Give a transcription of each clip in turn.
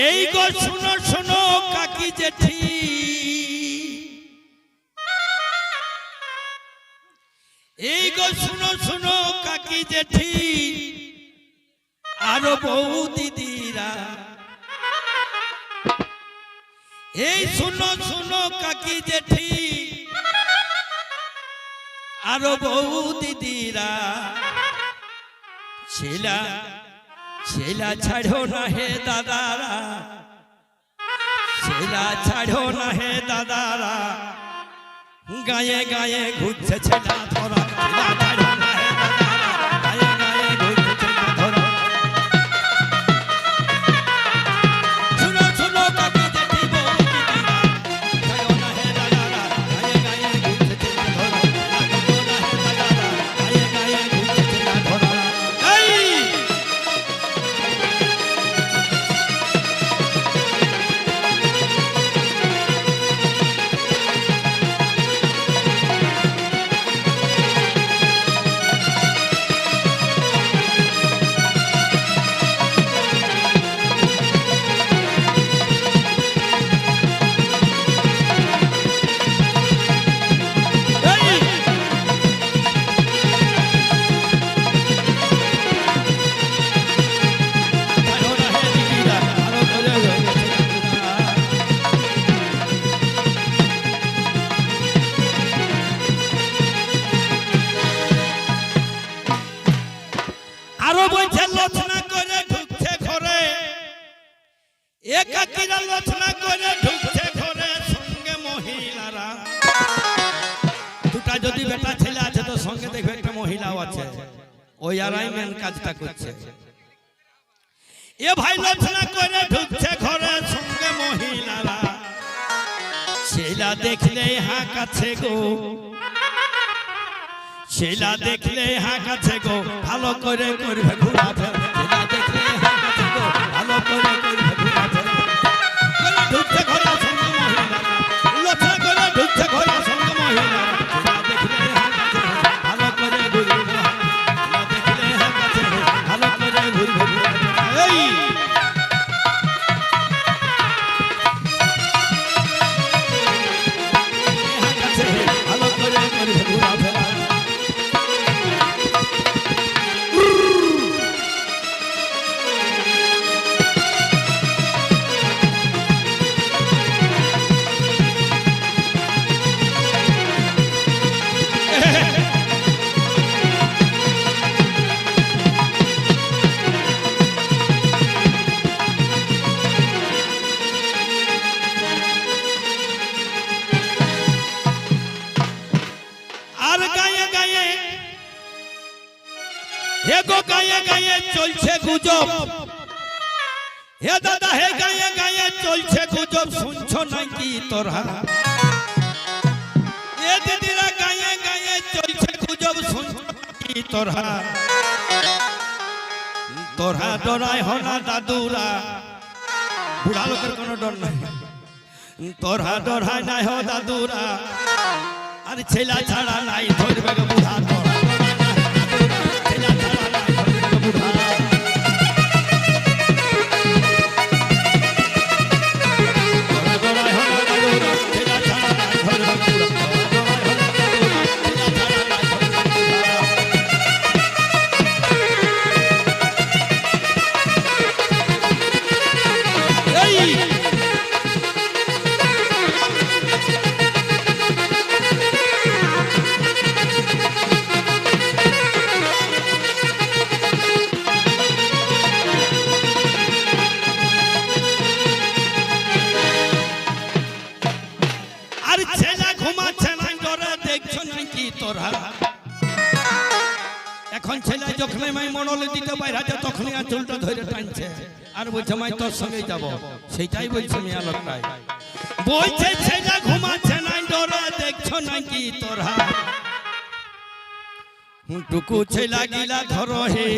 এই গো শুনো শুনো কাকি জেঠি, এই গো শুনো শুনো কাকি জেঠি আর বউ দিদিরা, এই শুনো শুনো কাকি জেঠি আর বউ দিদিরা, ছেলা ছেলা ছাড়ো না হে দাদারা, ছেলা ছাড়ো না হে দাদারা, গায়ে গায়ে ঘুরছে ছেলা ধরা, ছেলা ছাড়ো না হে দাদারা, গায়ে গায়ে ঘুরছে ছেলা ধরা। শুনো শুনো কাকি জেঠি বউ দিদিরা, ছাড়ো না হে দাদারা, গায়ে গায়ে ঘুরছে ছেলা ধরা, ছাড়ো না হে দাদারা, গায়ে গায়ে ঘুরছে ছেলা ধরা। আরো বলছে লোচনা করে ঢুকছে ঘরে, একাকিরা লোচনা করে ঢুকছে ঘরে, সঙ্গে মহিলারা। দুটা যদি বেটা ছেলে আছে তো সঙ্গে দেখবে একটা মহিলাও আছে, ওই আরাই মেন কাজটা করছে। এ ভাই লোচনা করে ঢুকছে ঘরে, সঙ্গে মহিলারা। ছেলা দেখলে হাঁ কাছে গো, ছেলা দেখলে হাঁ কাছে গো, ভালো করে করবে ঘোরাফেরা। ছেলা দেখলে হাঁ কাছে গো, ভালো করে করবে ঘোরাফেরা। ঢুকছে ঘরে সঙ্গে মহিলারা, লোচনা করে ঢুকছে ঘরে সঙ্গে মহিলারা। ছেলা দেখলে হাঁ কাছে গো, ভালো করে ঘুরবে ঘোরাফেরা। ছেলা দেখলে হাঁ কাছে গো, ভালো করে ঘুরবে ঘোরাফেরা। এই হাঁ কাছে ভালো করে করবে ঘোরাফেরা। আর গায়ে গায়ে হে গো গায়ে গায়ে চলছে গুজব, হে দাদা হে গায়ে গায়ে চলছে গুজব, শুনছো নাকি তোরা? এ দিদিরা গায়ে গায়ে চলছে গুজব, শুনছো নাকি তোরা? তোরা ডরাই হনা দাদুরা, বুড়া লোকের কোনো ডর নাই, তোরা ডরাই নাই হো দাদুরা। আর ছেলা ছাড়া নাই ধরবে গো বুড়া, তোরা ছেলা ছাড়া নাই ধরবে গো বুড়া। তোরা ডরাই হনা দাদুরা, ছেলা ছাড়া নাই ধরবে গো বুড়া। তোরা ডরাই হনা দাদুরা, ছেলা ছাড়া নাই ধরবে গো বুড়া। এই আর ছেলে ঘুমাচ্ছে না ডরে, দেখছো নাকি তোরা? এখন ছেলে যখন মাই মনলে দিতে বাইরে আছে তখনই আঁচলটা ধরে টানছে আর বলছে মাই তোর সঙ্গে যাব। সেটাই বলছে মিয়া লোকটাই, বলছে ছেলে ঘুমাচ্ছে না ডরে, দেখছো নাকি তোরা? টুকু ছেলা গিলা ধরো হে,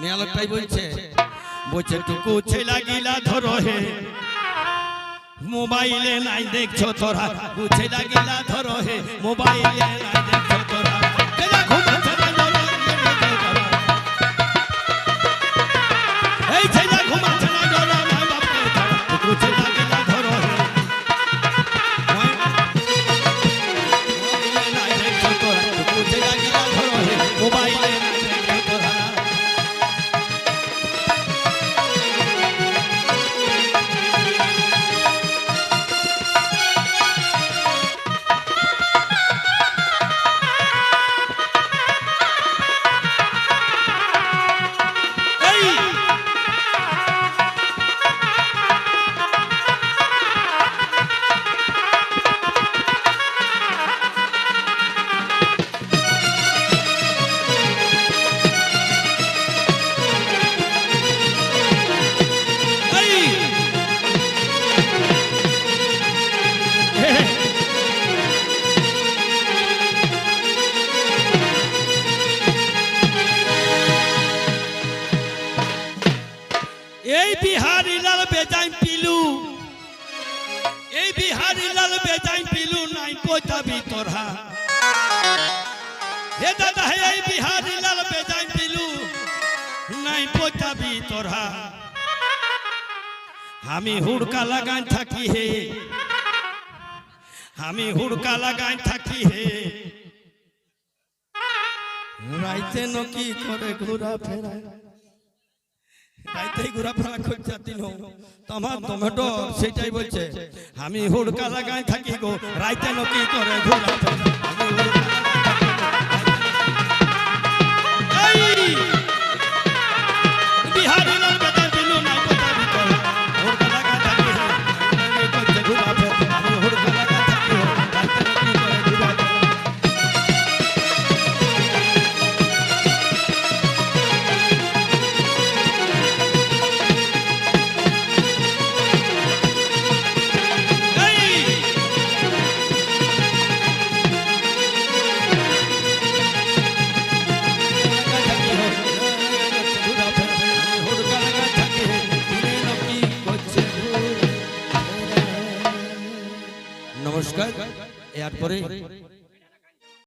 মিয়া লোকটাই বলছে, বলছে টুকু ছেলা গিলা ধরো হে, মোবাইলে নাই দেখছো তোরা? ছেলা গিলা ধরো হে, মোবাইলে নাই দেখছো তোরা? ঘুমাচ্ছে না ডরে, এই ছেলে ঘুমাচ্ছে না ডরে, এই বিহারি লাল বেজাইন পিলু এই বিহারি লাল বেজাইন পিলু নাই পয়তাবি তোরা হে দাদা হে এই বিহারি লাল বেজাইন পিলু নাই পয়তাবি তোরা আমি হুড়কা লাগাই থাকি হে আমি হুড়কা লাগাই থাকি হে রাইতে নকি করে ঘোরা ফেরা রাইতে ঘোরা ফেরা করছে দিন তোমার টমেটো সেটাই বলছে আমি হুড়কা লাগাই থাকি গো রাইতে নকি করে ঘোরা ফেরা বিহারি লাল বেটা দিলু নাই কথা ভিতর হুড়কা লাগাই থাকি হে আমি করছে ঘোরা ফেরা আমি হুড়কা লাগাই থাকি হে রাইতে নকি করে ঘোরা ফেরা নমস্কার এরপরে